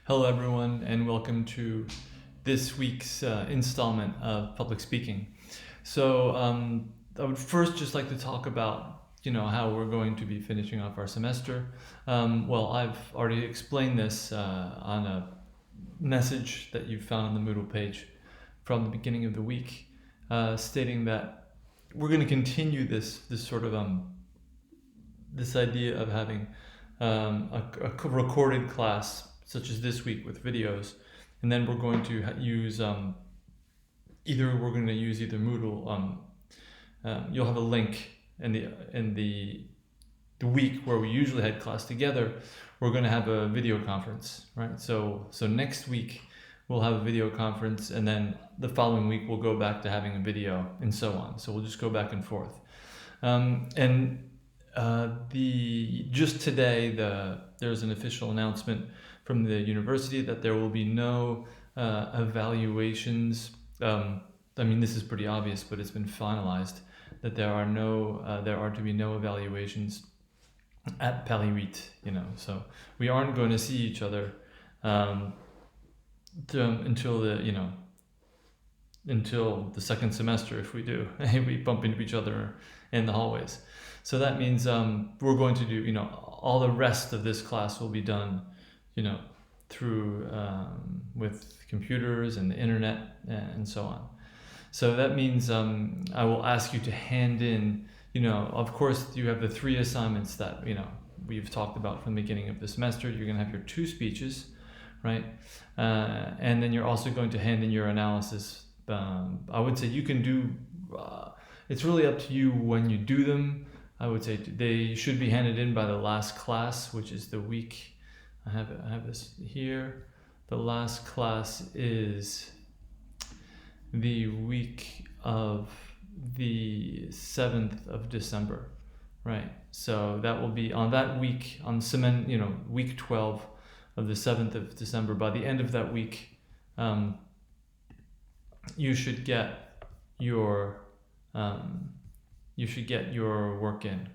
Hello, everyone, and welcome to this week's installment of public speaking. I would first just like to talk about, how we're going to be finishing off our semester. I've already explained this on a message that you found on the Moodle page from the beginning of the week, stating that we're going to continue this sort of this idea of having a recorded class, such as this week with videos, and then we're going to use either Moodle. You'll have a link in the week where we usually had class together. We're going to have a video conference, right? So next week we'll have a video conference, and then the following week we'll go back to having a video, and so on. So we'll just go back and forth. Just today, there's an official announcement from the university that there will be no evaluations. This is pretty obvious, but it's been finalized that there are to be no evaluations at Paris 8. So we aren't going to see each other until the second semester. If we do, we bump into each other in the hallways. So that means we're going to do, all the rest of this class will be done, through with computers and the internet and so on. So that means I will ask you to hand in, of course you have the 3 assignments that, we've talked about from the beginning of the semester. You're going to have your 2 speeches, right? And then you're also going to hand in your analysis. I would say you can do, it's really up to you when you do them. I would say they should be handed in by the last class, which is the week. I have this here. The last class is the week of the 7th of December, right? So that will be on that week, on week 12 of the 7th of December. By the end of that week, you should get your work in,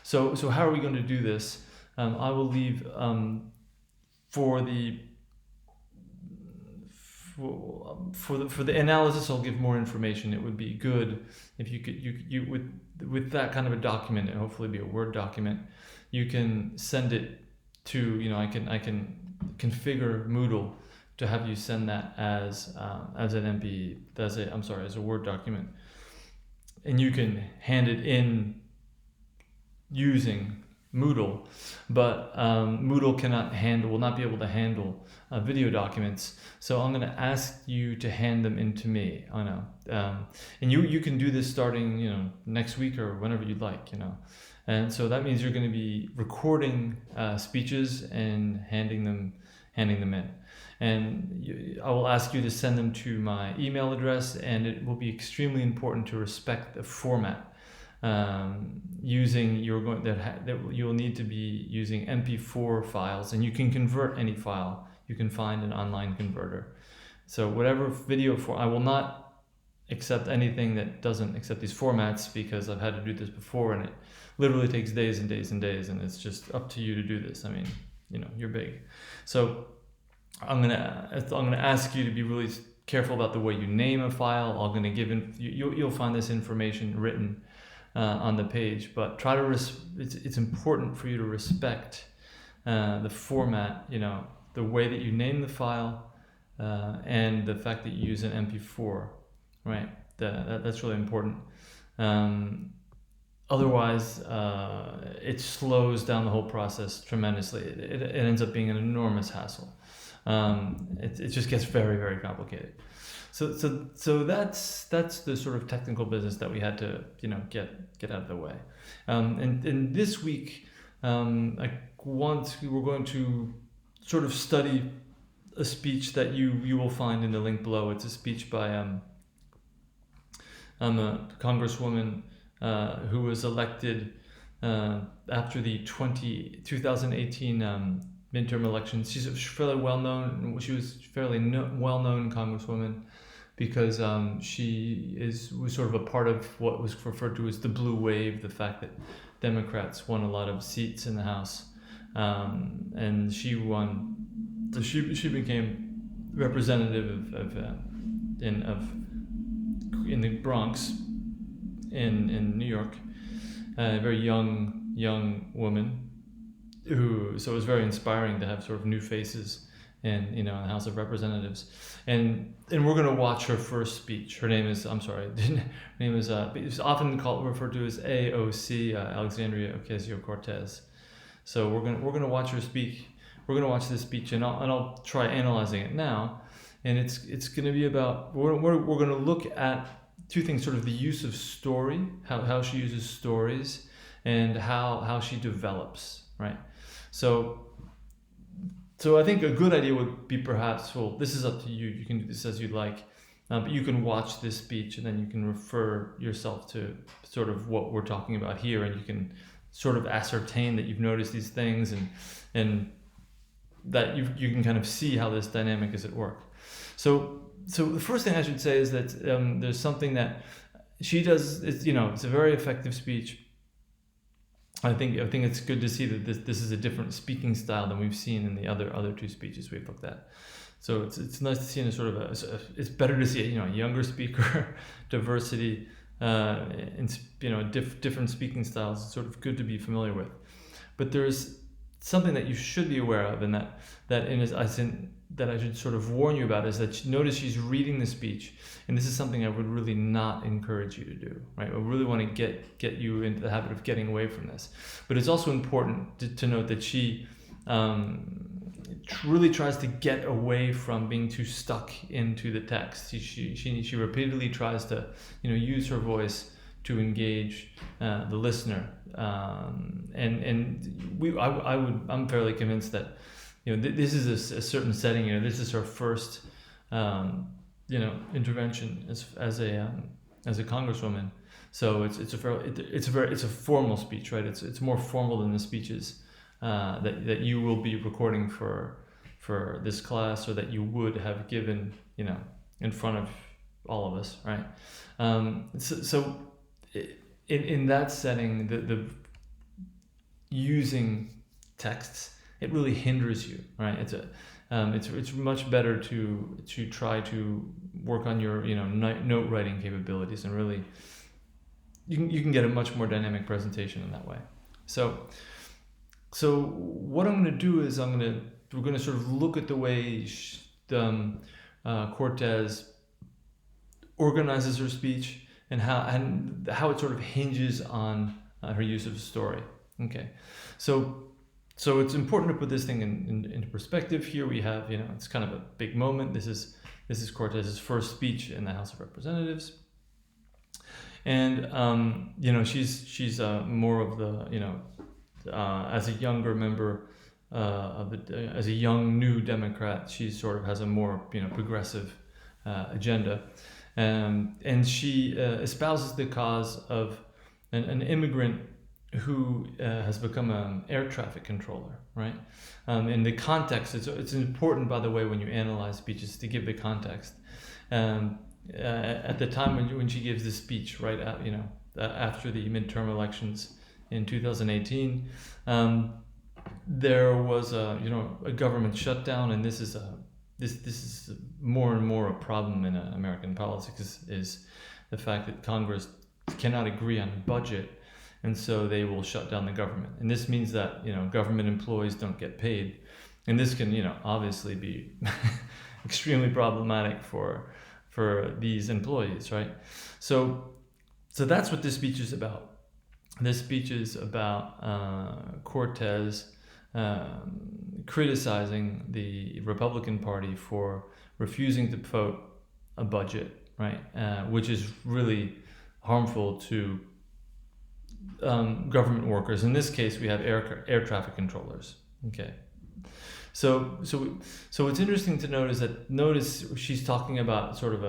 So how are we going to do this? I will leave for the analysis. I'll give more information. It would be good if you could with that kind of a document, and hopefully be a Word document, you can send it to, I can configure Moodle to have you send that as a Word document. And you can hand it in using Moodle, but Moodle will not be able to handle video documents. So I'm going to ask you to hand them in to me. I know, and you can do this starting next week or whenever you'd like. And so that means you're going to be recording speeches and handing them in. And I will ask you to send them to my email address, and it will be extremely important to respect the format. You'll need to be using MP4 files, and you can convert any file. You can find an online converter. So whatever video I will not accept anything that doesn't accept these formats, because I've had to do this before, and it literally takes days and days and days, and it's just up to you to do this. You're big. So I'm gonna ask you to be really careful about the way you name a file. I'm gonna give you'll find this information written on the page, but try to it's important for you to respect the format, the way that you name the file, and the fact that you use an MP4, right? That's really important. Otherwise, it slows down the whole process tremendously. It ends up being an enormous hassle. It just gets very, very complicated. So that's the sort of technical business that we had to get out of the way. And this week, we're going to sort of study a speech that you will find in the link below. It's a speech by a congresswoman who was elected after the 2018 midterm elections. She's fairly well known. She was fairly well known congresswoman because she was sort of a part of what was referred to as the blue wave, the fact that Democrats won a lot of seats in the House, and she won So she became representative in the Bronx in New York, a very young woman so it was very inspiring to have sort of new faces in the House of Representatives, and we're going to watch her first speech. Her name is her name is it's often referred to as AOC, Alexandria Ocasio-Cortez. So we're gonna watch her speak. We're gonna watch this speech, and I'll try analyzing it now. And it's gonna be about we're gonna look at two things: sort of the use of story, how she uses stories, and how she develops, right? So I think a good idea would be perhaps, well, this is up to you. You can do this as you like, but you can watch this speech and then you can refer yourself to sort of what we're talking about here, and you can sort of ascertain that you've noticed these things and that you can kind of see how this dynamic is at work. So the first thing I should say is that there's something that she does. It's a very effective speech. I think it's good to see that this is a different speaking style than we've seen in the other two speeches we've looked at. So it's nice to see in a sort of it's better to see a younger speaker, diversity, different speaking styles. It's sort of good to be familiar with. But there's something that you should be aware of, and that I should sort of warn you about, is that notice she's reading the speech, and this is something I would really not encourage you to do, right? I really want to get you into the habit of getting away from this. But it's also important to note that she really tries to get away from being too stuck into the text. She repeatedly tries to use her voice to engage the listener, I'm fairly convinced that this is a certain setting. This is her first intervention as a congresswoman. So it's a formal speech, right? It's more formal than the speeches that you will be recording for this class, or that you would have given in front of all of us, right? So in that setting, the using texts, it really hinders you, right? It's much better to try to work on your note writing capabilities, and really you can get a much more dynamic presentation in that way. So what I'm going to do is we're going to sort of look at the way Cortez organizes her speech, and how it sort of hinges on her use of story. Okay, so it's important to put this thing into perspective. Here we have, it's kind of a big moment. This is Cortez's first speech in the House of Representatives, and she's more of the as a younger member as a young new Democrat, she sort of has a more progressive agenda, and she espouses the cause of an immigrant who has become an air traffic controller, right? In the context, it's important, by the way, when you analyze speeches, to give the context. At the time when she gives this speech, right after the midterm elections in 2018, there was a government shutdown, and this is more and more a problem in American politics, is the fact that Congress cannot agree on a budget. And so they will shut down the government. And this means that, government employees don't get paid. And this can, obviously be extremely problematic for these employees, right? So that's what this speech is about. This speech is about Cortez criticizing the Republican Party for refusing to vote a budget, right? Which is really harmful to government workers. In this case, we have air traffic controllers. Okay, so what's interesting to note is that she's talking about sort of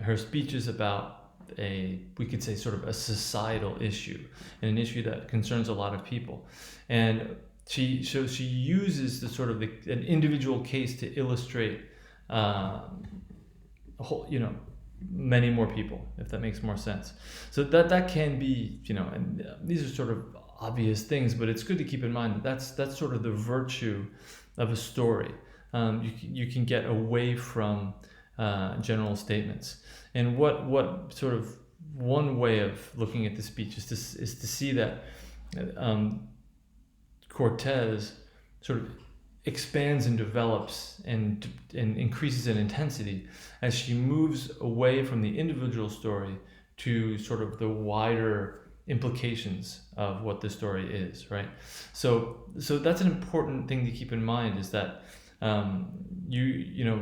her speech is about we could say sort of a societal issue, and an issue that concerns a lot of people, and she uses the sort of an individual case to illustrate many more people, if that makes more sense. So that can be, and these are sort of obvious things, but it's good to keep in mind that that's sort of the virtue of a story. You can get away from general statements. And what sort of one way of looking at the speech is to see that Cortez sort of expands and develops and increases in intensity as she moves away from the individual story to sort of the wider implications of what the story is, right? So that's an important thing to keep in mind, is that you know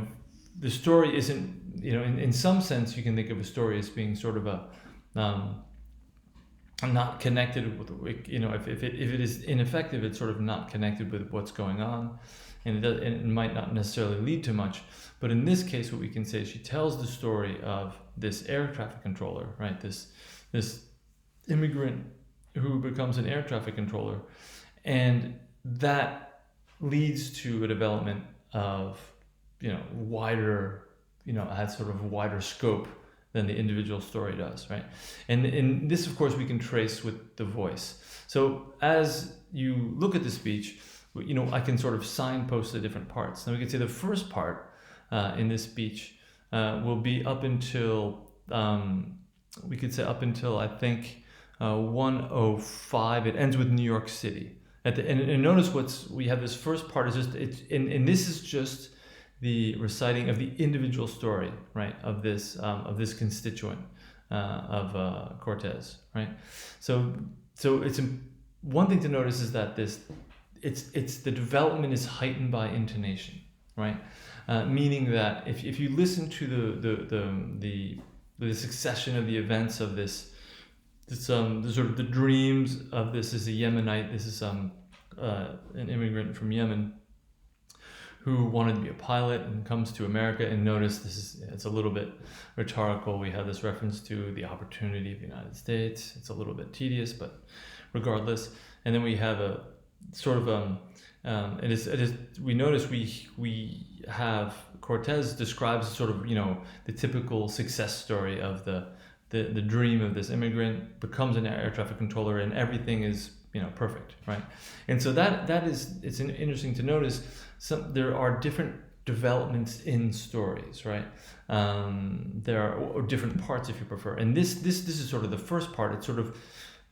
the story isn't, in some sense you can think of a story as being sort of a not connected with, if it is ineffective, it's sort of not connected with what's going on, and it might not necessarily lead to much. But in this case, what we can say is she tells the story of this air traffic controller, right? This immigrant who becomes an air traffic controller, and that leads to a development of wider, has sort of a wider scope than the individual story does, right? And this, of course, we can trace with the voice. So as you look at the speech, I can sort of signpost the different parts. Now we can say the first part in this speech will be up until, I think 105. It ends with New York City. And notice we have this first part is just, and this is just the reciting of the individual story, right, of this constituent of Cortez, right? So it's one thing to notice is that it's the development is heightened by intonation, right? Meaning that if you listen to the succession of the events of this the sort of the dreams of this is a Yemenite. This is an immigrant from Yemen who wanted to be a pilot and comes to America. And notice it's a little bit rhetorical. We have this reference to the opportunity of the United States. It's a little bit tedious, but regardless. And then we have a sort of we notice we have Cortez describes sort of the typical success story of the dream of this immigrant, becomes an air traffic controller, and everything is perfect, right? And so it's interesting to notice there are different developments in stories, right? There are or different parts, if you prefer. And this is sort of the first part. It's sort of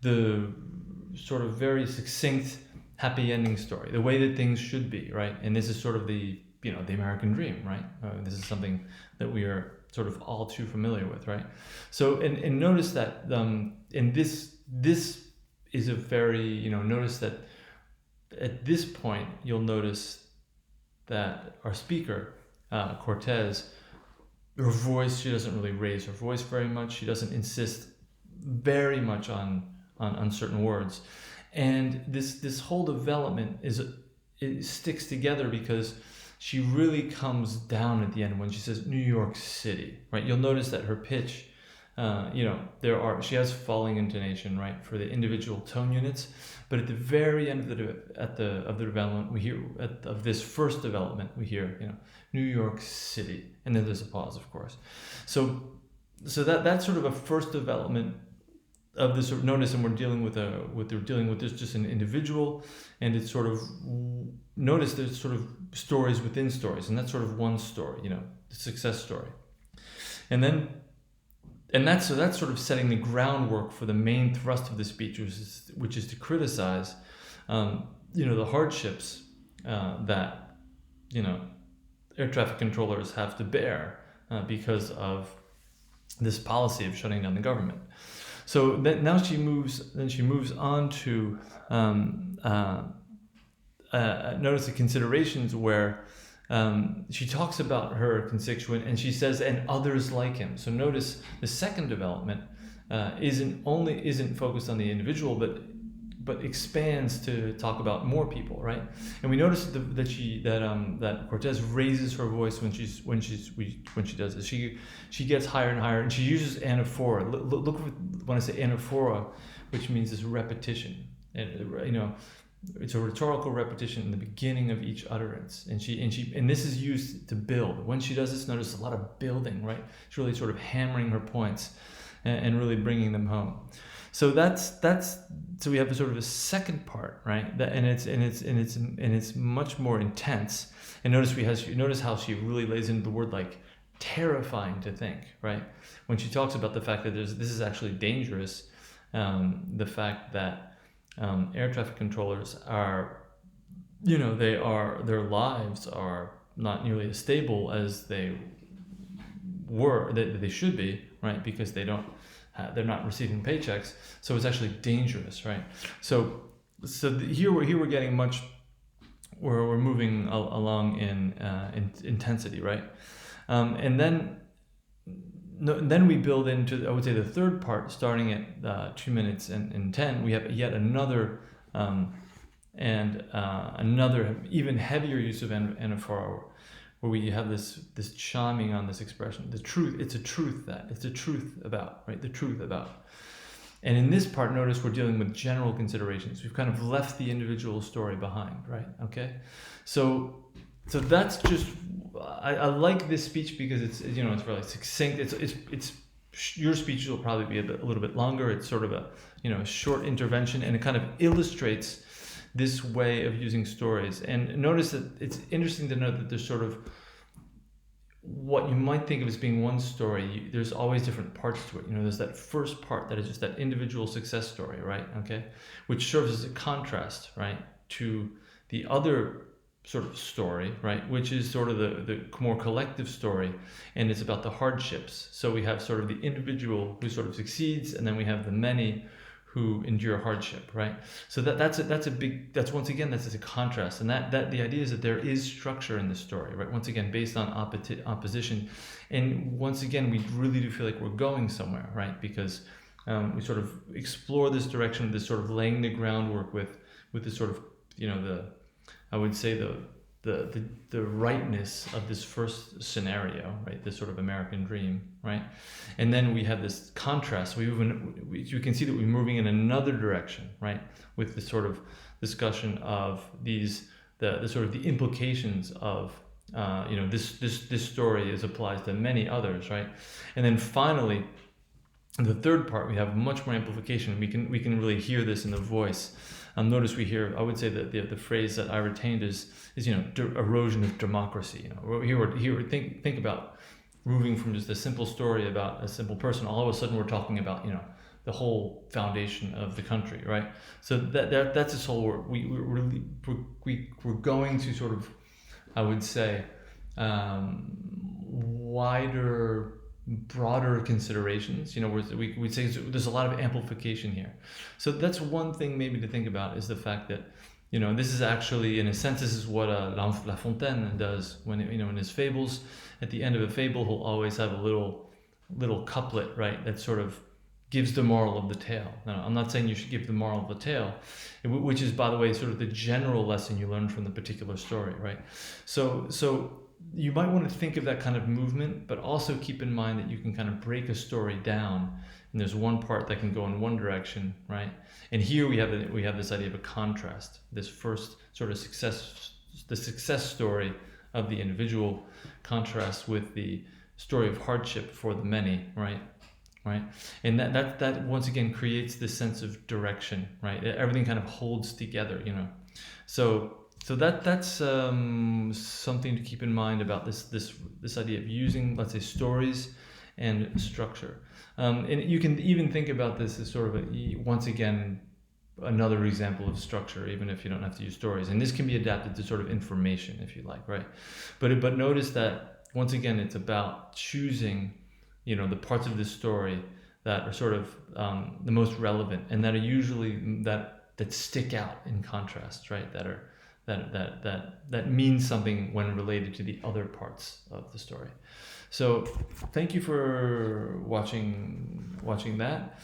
the sort of very succinct happy ending story, the way that things should be, right? And this is sort of the the American dream, right? This is something that we are sort of all too familiar with, right? So and notice that in this is a very notice that at this point you'll notice that our speaker Cortez, her voice, she doesn't really raise her voice very much. She doesn't insist very much on certain words, and this whole development it sticks together because she really comes down at the end when she says New York City, right? You'll notice that her pitch, she has falling intonation, right, for the individual tone units, but at the very end of the development, we hear of this first development, we hear New York City, and then there's a pause, of course. So that's sort of a first development of this sort of notice, and we're dealing with this just an individual, and it's sort of notice there's sort of stories within stories, and that's sort of one story, the success story, and that's sort of setting the groundwork for the main thrust of the speech, which is to criticize, the hardships that air traffic controllers have to bear because of this policy of shutting down the government. So now she moves on to notice the considerations where she talks about her constituent, and she says, and others like him. So notice the second development isn't focused on the individual, but expands to talk about more people, right? And we notice that Cortez raises her voice when she does this. She gets higher and higher, and she uses anaphora. Look when I say anaphora, which means this repetition, and it's a rhetorical repetition in the beginning of each utterance, and this is used to build. When she does this, notice a lot of building, right? She's really sort of hammering her points and really bringing them home. So so we have a sort of a second part, right? That and it's much more intense. And notice how she really lays into the word like terrifying to think, right? When she talks about the fact that this is actually dangerous, the fact that air traffic controllers are, their lives are not nearly as stable as they should be, right? Because they're not receiving paychecks, so it's actually dangerous, right? So here we're getting much where we're moving along in intensity, right? And then we build into, I would say, the third part, starting at 2 minutes and 10. We have yet another another even heavier use of anaphora, where we have this chiming on this expression, the truth. It's a truth about, right? The truth about. And in this part, notice we're dealing with general considerations. We've kind of left the individual story behind, right? Okay, so that's just, I like this speech because it's really succinct. It's your speech will probably be a little bit longer. It's sort of a short intervention, and it kind of illustrates this way of using stories. And notice that it's interesting to note that there's sort of what you might think of as being one story. There's always different parts to it. There's that first part that is just that individual success story, right? Okay, which serves as a contrast, right, to the other sort of story, right, which is sort of the more collective story, and it's about the hardships. So we have sort of the individual who sort of succeeds, and then we have the many who endure hardship, right? So that's once again a contrast, and that the idea is that there is structure in the story, right? Once again, based on opposition, and once again, we really do feel like we're going somewhere, right? Because we sort of explore this direction, this sort of laying the groundwork with this sort of I would say the rightness of this first scenario, right? This sort of American dream, right? And then we have this contrast. You can see that we're moving in another direction, right? With this sort of discussion of the sort of the implications of this story applies to many others, right? And then finally, in the third part, we have much more amplification. We can really hear this in the voice. Notice we hear, I would say that the phrase that I retained is erosion of democracy. Here think about moving from just a simple story about a simple person. All of a sudden, we're talking about the whole foundation of the country, right? So that's this whole word. We're going to sort of, I would say, wider, broader considerations. We'd say there's a lot of amplification here. So that's one thing maybe to think about, is the fact that this is actually, in a sense, this is what La Fontaine does when in his fables. At the end of a fable, he'll always have a little couplet, right, that sort of gives the moral of the tale. Now, I'm not saying you should give the moral of the tale, which is, by the way, sort of the general lesson you learn from the particular story, right? So you might want to think of that kind of movement, but also keep in mind that you can kind of break a story down, and there's one part that can go in one direction, right? And here we have this idea of a contrast. This first sort of the success story of the individual, contrast with the story of hardship for the many, right? And that once again creates this sense of direction, right? Everything kind of holds together, So that's something to keep in mind about this idea of using, let's say, stories and structure. And you can even think about this as sort of once again another example of structure, even if you don't have to use stories. And this can be adapted to sort of information, if you like, right? But notice that once again, it's about choosing, the parts of this story that are sort of the most relevant, and that are usually that stick out in contrast, right? That means something when related to the other parts of the story. So thank you for watching that.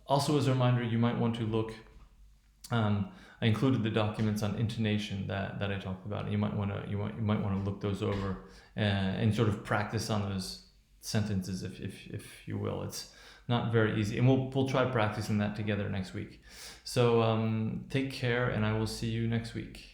Also, as a reminder, you might want to look. I included the documents on intonation that I talked about. You might want to look those over and sort of practice on those sentences, if you will. It's not very easy, and we'll try practicing that together next week. So take care, and I will see you next week.